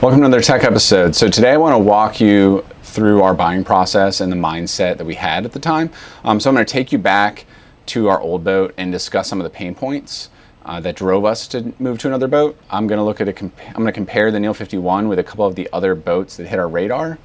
Welcome to another tech episode. So today I want to walk you through our buying process and the mindset that we had at the time. So I'm going to take you back to our old boat and discuss some of the pain points that drove us to move to another boat. I'm going to look at I'm going to compare the Neel 51 with a couple of the other boats that hit our radar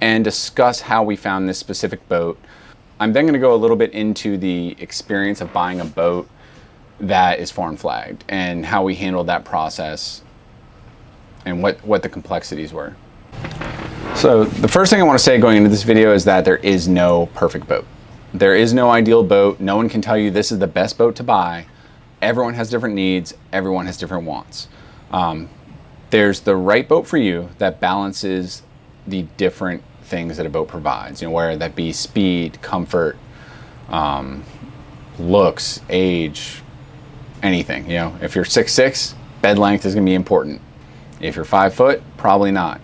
and discuss how we found this specific boat. I'm then going to go a little bit into the experience of buying a boat that is foreign flagged and how we handled that process and what the complexities were. So the first thing I want to say going into this video is that there is no perfect boat. There is no ideal boat. No one can tell you this is the best boat to buy. Everyone has different needs. Everyone has different wants. There's the right boat for you that balances the different things that a boat provides, whether that be speed, comfort, looks, age, anything. If you're 6'6", bed length is going to be important. If you're 5 foot, probably not.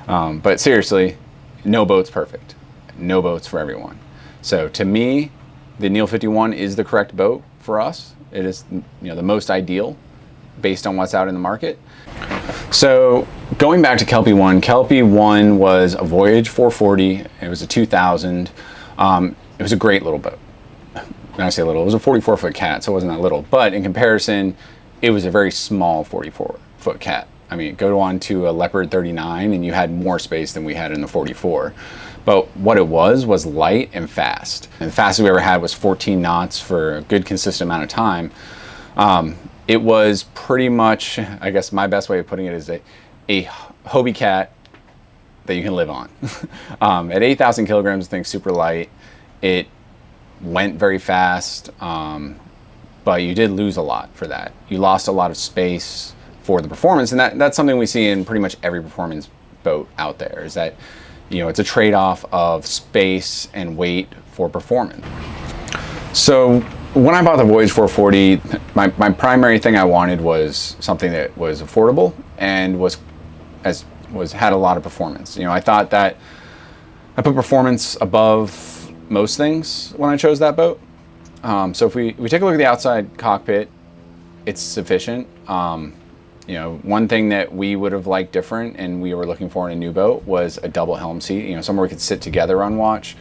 But seriously, no boat's perfect. No boat's for everyone. So to me, the Neel 51 is the correct boat for us. It is the most ideal based on what's out in the market. So going back to Kelpie 1, Kelpie 1 was a Voyage 440. It was a 2000. It was a great little boat. When I say little, it was a 44-foot cat, so it wasn't that little. But in comparison, it was a very small 44-foot cat. I mean, go on to a Leopard 39 and you had more space than we had in the 44. But what it was light and fast. And the fastest we ever had was 14 knots for a good consistent amount of time. It was pretty much, I guess my best way of putting it is a Hobie cat that you can live on. At 8,000 kilograms, the thing's super light. It went very fast, but you did lose a lot for that. You lost a lot of space for the performance, and that's something we see in pretty much every performance boat out there, is that it's a trade-off of space and weight for performance. So when I bought the Voyage 440, my primary thing I wanted was something that was affordable and had a lot of performance. I thought that I put performance above most things when I chose that boat. So if we take a look at the outside cockpit, it's sufficient. One thing that we would have liked different and we were looking for in a new boat was a double helm seat, somewhere we could sit together on watch.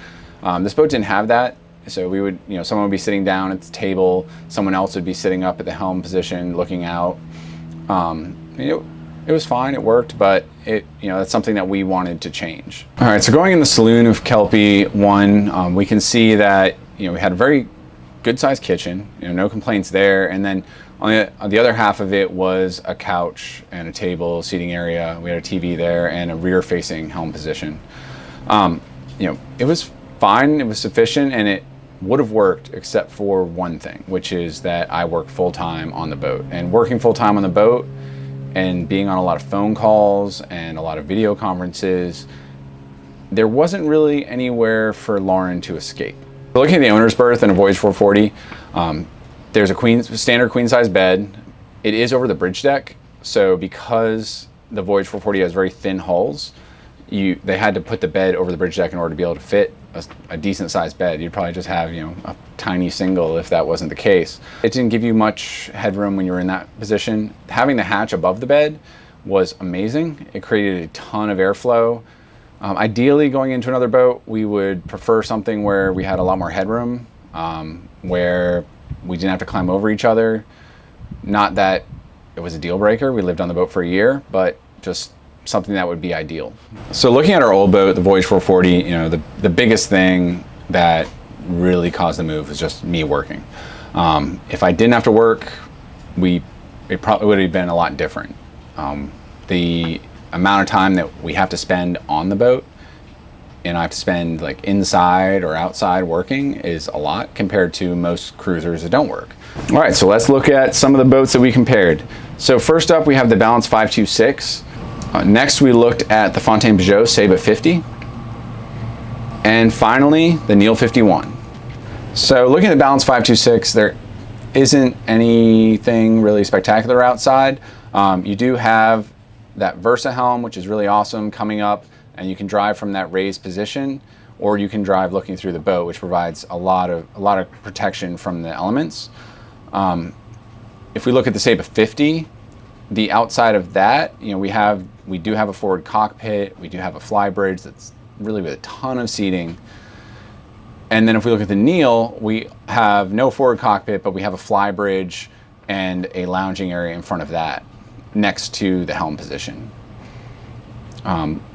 This boat didn't have that. So we would, someone would be sitting down at the table, someone else would be sitting up at the helm position looking out. It was fine, it worked, but that's something that we wanted to change. All right, so going in the saloon of Kelpie 1, we can see that, we had a very good sized kitchen, no complaints there. And then on the other half of it was a couch and a table, seating area. We had a TV there and a rear facing helm position. It was fine, it was sufficient, and it would have worked except for one thing, which is that I work full-time on the boat. And working full-time on the boat and being on a lot of phone calls and a lot of video conferences, there wasn't really anywhere for Lauren to escape. Looking at the owner's berth in a Voyage 440, there's a standard queen size bed. It is over the bridge deck, so because the Voyage 440 has very thin hulls, they had to put the bed over the bridge deck in order to be able to fit a decent sized bed. You'd probably just have a tiny single if that wasn't the case. It didn't give you much headroom when you were in that position. Having the hatch above the bed was amazing. It created a ton of airflow. Ideally, going into another boat, we would prefer something where we had a lot more headroom, where we didn't have to climb over each other. Not that it was a deal breaker. We lived on the boat for a year, but just something that would be ideal. So looking at our old boat, the Voyage 440, the biggest thing that really caused the move was just me working. If I didn't have to work, it probably would have been a lot different. The amount of time that we have to spend on the boat and I have to spend like inside or outside working is a lot compared to most cruisers that don't work. All right, so let's look at some of the boats that we compared. So first up, we have the Balance 526. Next, we looked at the Fontaine-Pajot Saba 50. And finally, the Neel 51. So looking at the Balance 526, there isn't anything really spectacular outside. You do have that Versa helm, which is really awesome, coming up, and you can drive from that raised position, or you can drive looking through the boat, which provides a lot of protection from the elements. If we look at the Saba 50, the outside of that, we have We do have a forward cockpit. We do have a fly bridge that's really with a ton of seating. And then if we look at the Neel, we have no forward cockpit, but we have a fly bridge and a lounging area in front of that, next to the helm position.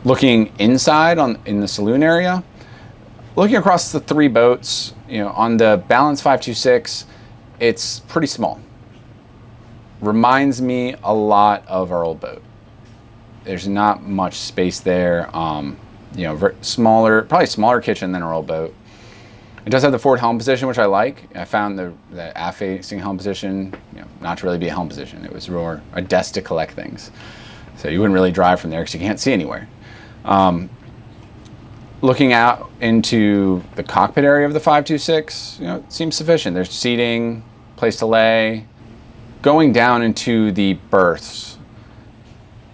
Looking inside in the saloon area, looking across the 3 boats, on the Balance 526, it's pretty small. Reminds me a lot of our old boat. There's not much space there. Smaller, probably smaller kitchen than our old boat. It does have the forward helm position, which I like. I found the aft-facing helm position, not to really be a helm position. It was more a desk to collect things. So you wouldn't really drive from there because you can't see anywhere. Looking out into the cockpit area of the 526, it seems sufficient. There's seating, place to lay. Going down into the berths,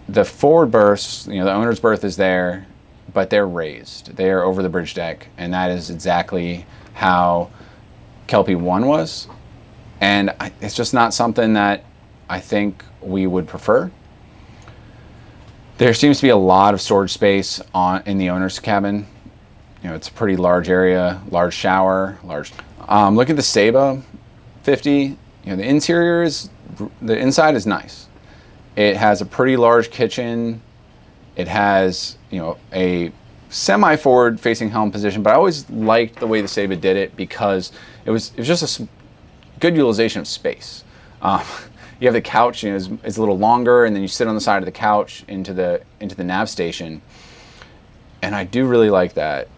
the forward berths, the owner's berth is there, but they're raised. They are over the bridge deck, and that is exactly how Kelpie 1 was. And it's just not something that I think we would prefer. There seems to be a lot of storage space in the owner's cabin. It's a pretty large area, large shower, large. Look at the Saba 50. The inside is nice. It has a pretty large kitchen. It has, a semi-forward facing helm position, but I always liked the way the Saba did it because it was just a good utilization of space. You have the couch, is a little longer, and then you sit on the side of the couch into the nav station, and I do really like that.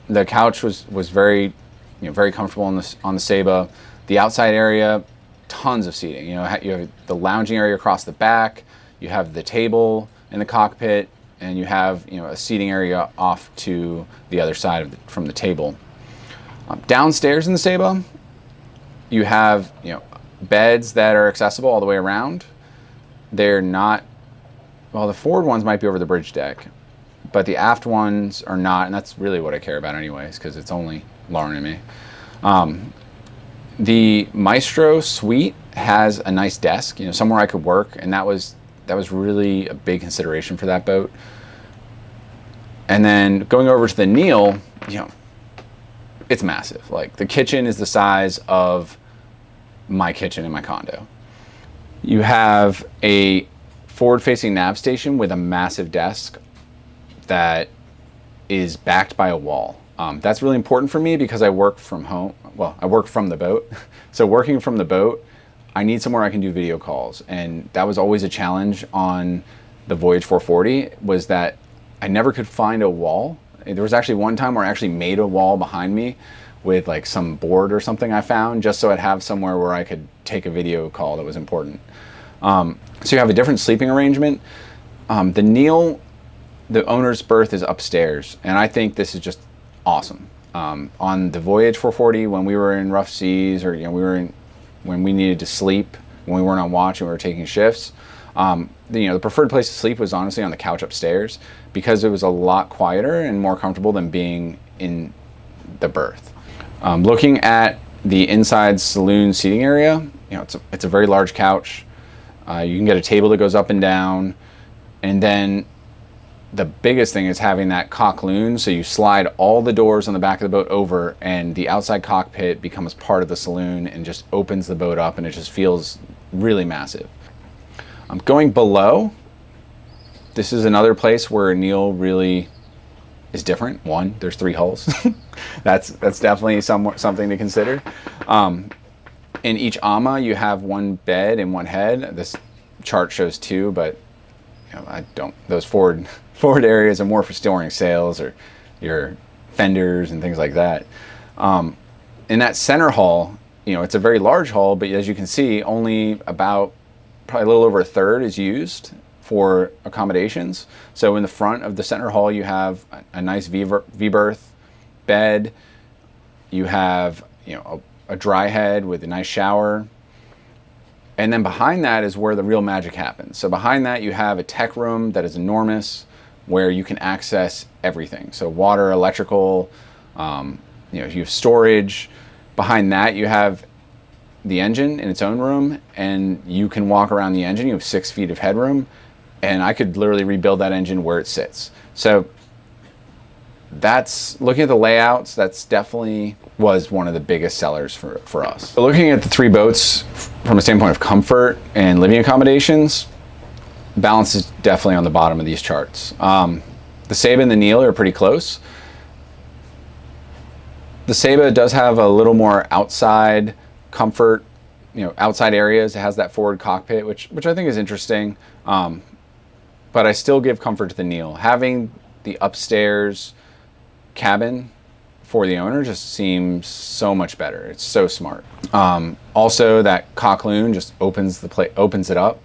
The couch was very, very comfortable on the Saba. The outside area, tons of seating. You have the lounging area across the back. You have the table in the cockpit, and you have a seating area off to the other side from the table. Downstairs in the Saba, you have beds that are accessible all the way around. They're not, well, the forward ones might be over the bridge deck, but the aft ones are not, and that's really what I care about anyways, because it's only Lauren and me. The Maestro suite has a nice desk, somewhere I could work, and that was really a big consideration for that boat. And then going over to the Neel, it's massive. Like, the kitchen is the size of my kitchen in my condo. You have a forward-facing nav station with a massive desk that is backed by a wall. That's really important for me because I work from home. Well, I work from the boat. So working from the boat, I need somewhere I can do video calls. And that was always a challenge on the Voyage 440, was that I never could find a wall. There was actually one time where I actually made a wall behind me with like some board or something I found, just so I'd have somewhere where I could take a video call that was important. So you have a different sleeping arrangement. The Neel, the owner's berth is upstairs, and I think this is just awesome. On the Voyage 440, when we were in rough seas, or when we needed to sleep, when we weren't on watch and we were taking shifts, the preferred place to sleep was honestly on the couch upstairs, because it was a lot quieter and more comfortable than being in the berth. Looking at the inside saloon seating area, it's a very large couch. You can get a table that goes up and down, and then the biggest thing is having that cockloon, so you slide all the doors on the back of the boat over, and the outside cockpit becomes part of the saloon and just opens the boat up, and it just feels really massive. Going below, this is another place where Neel really is different. One, there's 3 hulls. That's definitely something to consider. In each AMA, you have 1 bed and 1 head. This chart shows 2, but those forward areas are more for storing sails or your fenders and things like that. In that center hull, it's a very large hull, but as you can see, only about probably a little over 1/3 is used for accommodations. So in the front of the center hull, you have a nice V-berth bed. You have a dry head with a nice shower. And then behind that is where the real magic happens. So behind that, you have a tech room that is enormous, where you can access everything. So water, electrical, you have storage. Behind that, you have the engine in its own room, and you can walk around the engine. You have 6 feet of headroom, and I could literally rebuild that engine where it sits. So that's, looking at the layouts, that's definitely was one of the biggest sellers for us. So looking at the three boats from a standpoint of comfort and living accommodations, balance is definitely on the bottom of these charts. The Saba and the Neel are pretty close. The Saba does have a little more outside comfort, you know, outside areas. It has that forward cockpit, which I think is interesting. But I still give comfort to the Neel. Having the upstairs cabin for the owner just seems so much better. It's so smart. Also, that cockloon just opens it up.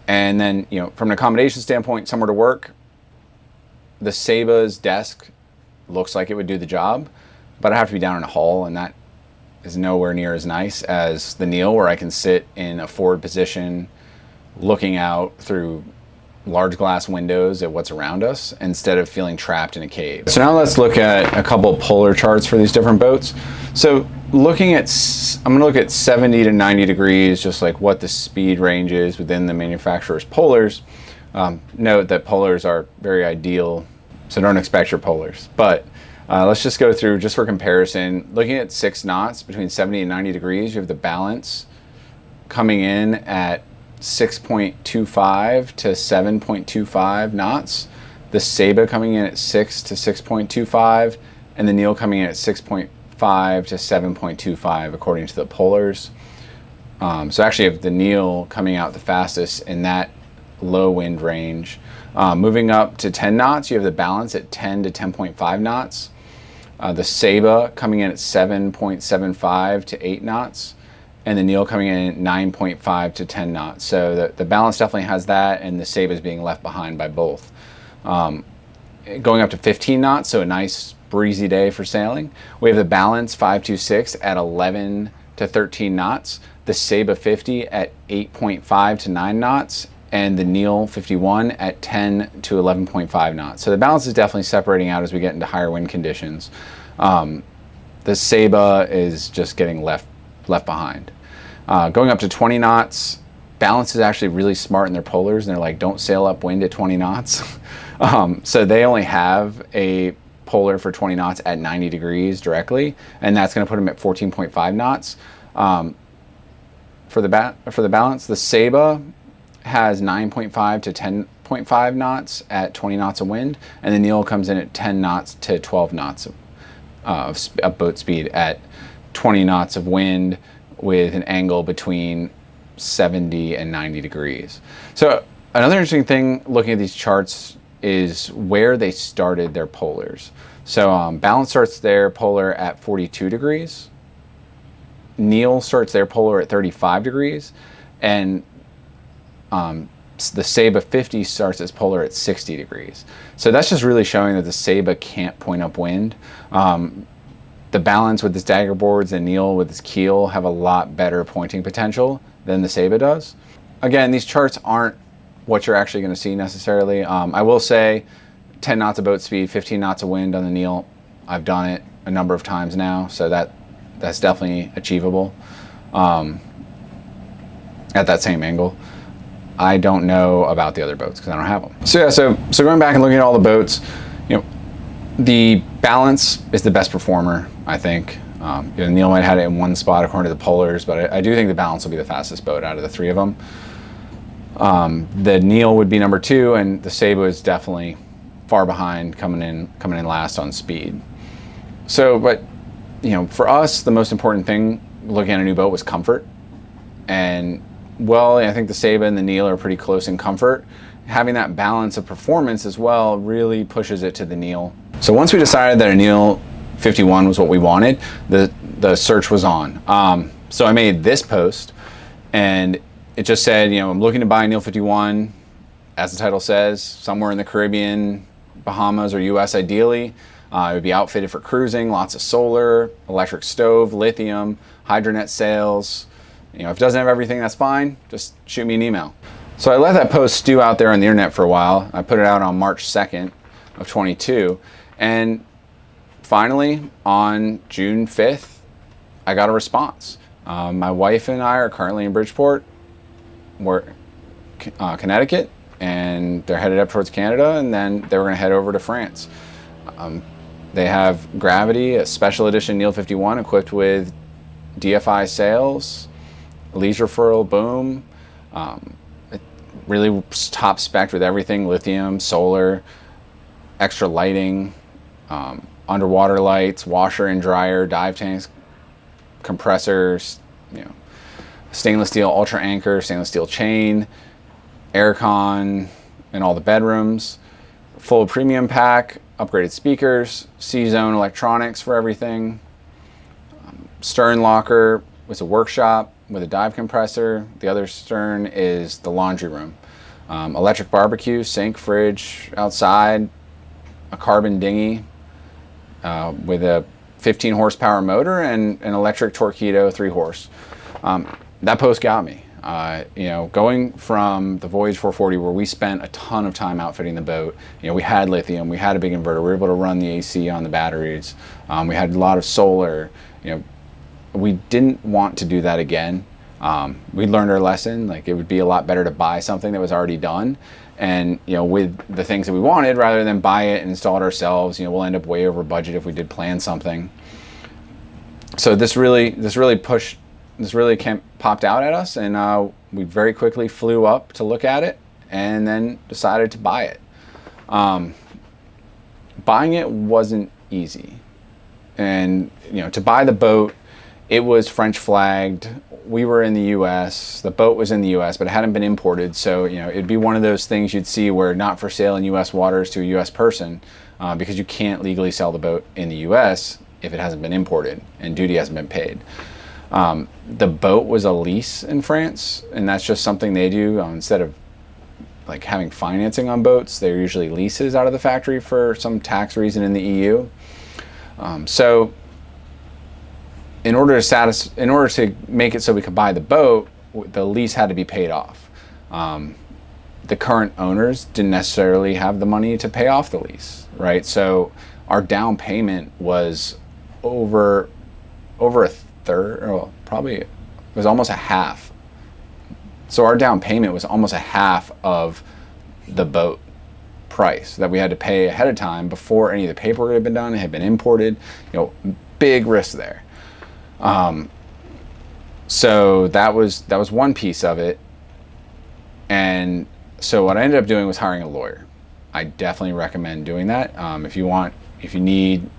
And then, you know, from an accommodation standpoint, somewhere to work, the Saba's desk looks like it would do the job, but I have to be down in a hall, and that is nowhere near as nice as the Neel, where I can sit in a forward position looking out through large glass windows at what's around us instead of feeling trapped in a cave. So now let's look at a couple of polar charts for these different boats. So looking at, I'm going to look at 70 to 90 degrees, just like what the speed range is within the manufacturer's polars. Note that polars are very ideal, so don't expect your polars. But let's just go through, just for comparison, looking at 6 knots between 70 and 90 degrees, you have the balance coming in at 6.25 to 7.25 knots. The Saba coming in at 6 to 6.25, and the Neel coming in at 6.5 to 7.25 according to the polars. So actually, you have the Neel coming out the fastest in that low wind range. Moving up to 10 knots, you have the balance at 10 to 10.5 knots. The Saba coming in at 7.75 to 8 knots, and the Neel coming in at 9.5 to 10 knots. So the balance definitely has that, and the Saba is being left behind by both. Going up to 15 knots, so a nice breezy day for sailing. We have the balance 526 at 11 to 13 knots, the Saba 50 at 8.5 to 9 knots, and the Neel 51 at 10 to 11.5 knots. So the balance is definitely separating out as we get into higher wind conditions. The Saba is just getting left behind. Going up to 20 knots, balance is actually really smart in their polars, and they're like, don't sail upwind at 20 knots. So they only have a polar for 20 knots at 90 degrees directly, and that's going to put them at 14.5 knots. For the balance, the Saba has 9.5 to 10.5 knots at 20 knots of wind, and the Neel comes in at 10 knots to 12 knots of boat speed at 20 knots of wind with an angle between 70 and 90 degrees. So another interesting thing looking at these charts is where they started their polars. So balance starts their polar at 42 degrees. Neel starts their polar at 35 degrees, and the Saba 50 starts its polar at 60 degrees. So that's just really showing that the Saba can't point upwind. The balance with its dagger boards and Neel with its keel have a lot better pointing potential than the Saba does. Again, these charts aren't what you're actually going to see necessarily. I will say 10 knots of boat speed, 15 knots of wind on the Neel. I've done it a number of times now, so that's definitely achievable at that same angle. I don't know about the other boats because I don't have them. So yeah, so going back and looking at all the boats, you know, the balance is the best performer, I think. Neel might have had it in one spot according to the polars, but I do think the balance will be the fastest boat out of the three of them. The Neel would be number 2, and the Saba is definitely far behind, coming in last on speed. So, but you know, for us, the most important thing looking at a new boat was comfort. And well, I think the Saba and the Neel are pretty close in comfort. Having that balance of performance as well really pushes it to the Neel. So once we decided that a Neel 51 was what we wanted, the search was on. So I made this post, and it just said, you know, I'm looking to buy a Neel 51, as the title says, somewhere in the Caribbean, Bahamas, or US ideally. It would be outfitted for cruising, lots of solar, electric stove, lithium, hydronet sails. You know, if it doesn't have everything, that's fine. Just shoot me an email. So I let that post stew out there on the internet for a while. I put it out on March 2nd of 22. And finally, on June 5th, I got a response. My wife and I are currently in Bridgeport, Connecticut. and they're headed up towards Canada, and then they were going to head over to France. They have Gravity, a special edition Neel 51 equipped with DFI sails, leisure furl boom, really top spec with everything, lithium, solar, extra lighting, underwater lights, washer and dryer, dive tanks, compressors, stainless steel ultra anchor, stainless steel chain, aircon in all the bedrooms, full premium pack, upgraded speakers, C-zone electronics for everything, stern locker with a workshop with a dive compressor. The other stern is the laundry room. Electric barbecue, sink, fridge outside, a carbon dinghy with a 15 horsepower motor and an electric Torpedo 3 horse. That post got me. Going from the Voyage 440, where we spent a ton of time outfitting the boat, we had lithium, we had a big inverter, we were able to run the AC on the batteries, we had a lot of solar. We didn't want to do that again. We learned our lesson. Like, it would be a lot better to buy something that was already done, and with the things that we wanted, rather than buy it and install it ourselves. We'll end up way over budget if we did plan something. So this really popped out at us, and we very quickly flew up to look at it, and then decided to buy it. Buying it wasn't easy, and to buy the boat, it was French flagged. We were in the U.S. The boat was in the U.S., but it hadn't been imported. So it'd be one of those things you'd see where not for sale in U.S. waters to a U.S. person, because you can't legally sell the boat in the U.S. if it hasn't been imported and duty hasn't been paid. The boat was a lease in France, and that's just something they do. Instead of like having financing on boats, they're usually leases out of the factory for some tax reason in the EU. So in order to make it so we could buy the boat, the lease had to be paid off. The current owners didn't necessarily have the money to pay off the lease, right? So our down payment was over a third, or probably it was almost a half. So our down payment was almost a half of the boat price that we had to pay ahead of time before any of the paperwork had been done. It had been imported. Big risk there. So that was one piece of it. And so what I ended up doing was hiring a lawyer. I definitely recommend doing that. If you need,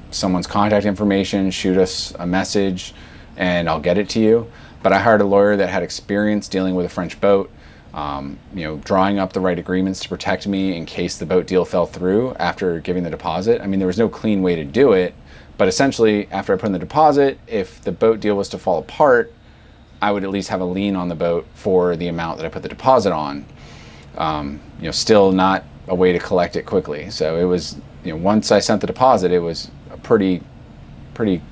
someone's contact information, shoot us a message and I'll get it to you. But I hired a lawyer that had experience dealing with a French boat, drawing up the right agreements to protect me in case the boat deal fell through after giving the deposit. I mean, there was no clean way to do it, but essentially after I put in the deposit, if the boat deal was to fall apart, I would at least have a lien on the boat for the amount that I put the deposit on. Still not a way to collect it quickly. So it was, once I sent the deposit, it was a pretty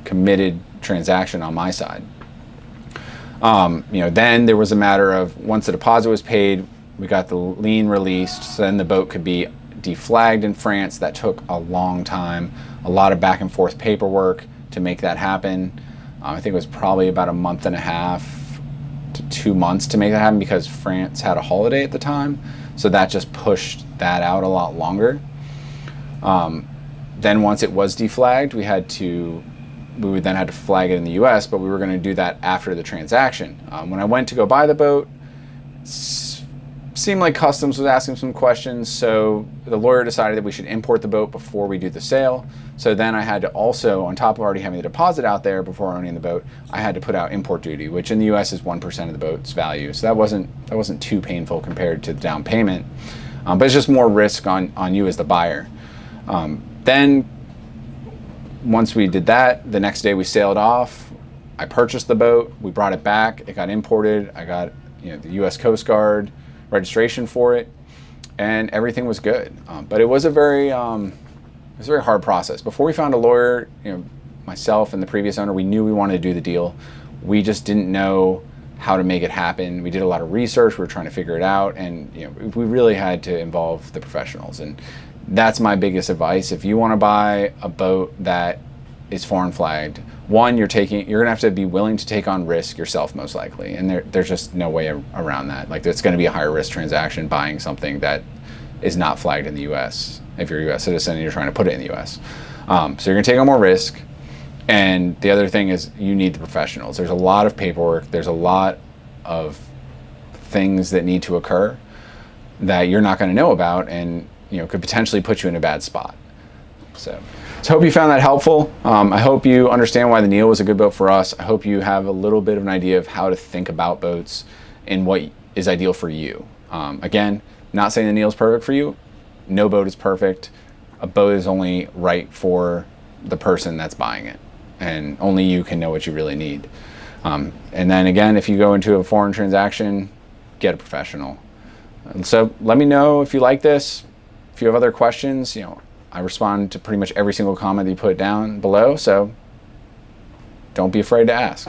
committed transaction on my side. Then there was a matter of, once the deposit was paid, we got the lien released, so then the boat could be deflagged in France. That took a long time, a lot of back and forth paperwork to make that happen. I think it was probably about a month and a half to 2 months to make that happen, because France had a holiday at the time, so that just pushed that out a lot longer. Then once it was deflagged, we would then have to flag it in the US, but we were going to do that after the transaction. When I went to go buy the boat, seemed like customs was asking some questions, so the lawyer decided that we should import the boat before we do the sale. So then I had to also, on top of already having the deposit out there before owning the boat, I had to put out import duty, which in the US is 1% of the boat's value. So that wasn't too painful compared to the down payment, but it's just more risk on you as the buyer. Then once we did that, the next day we sailed off. I purchased the boat, we brought it back, it got imported, I got the US Coast Guard registration for it, and everything was good. But it was a very hard process. Before we found a lawyer, myself and the previous owner, we knew we wanted to do the deal. We just didn't know how to make it happen. We did a lot of research, we were trying to figure it out, and we really had to involve the professionals. And that's my biggest advice. If you want to buy a boat that is foreign flagged, one, you're gonna have to be willing to take on risk yourself, most likely, and there's just no way around that. Like, it's going to be a higher risk transaction buying something that is not flagged in the U.S. if you're a U.S. citizen and you're trying to put it in the U.S. So you're gonna take on more risk. And the other thing is, you need the professionals. There's a lot of paperwork. There's a lot of things that need to occur that you're not going to know about, and could potentially put you in a bad spot. So I hope you found that helpful. I hope you understand why the Neel was a good boat for us. I hope you have a little bit of an idea of how to think about boats and what is ideal for you. Again, not saying the Neel is perfect for you. No boat is perfect. A boat is only right for the person that's buying it, and only you can know what you really need. And then again, if you go into a foreign transaction, get a professional. And so let me know if you like this. If you have other questions, I respond to pretty much every single comment that you put down below, so don't be afraid to ask.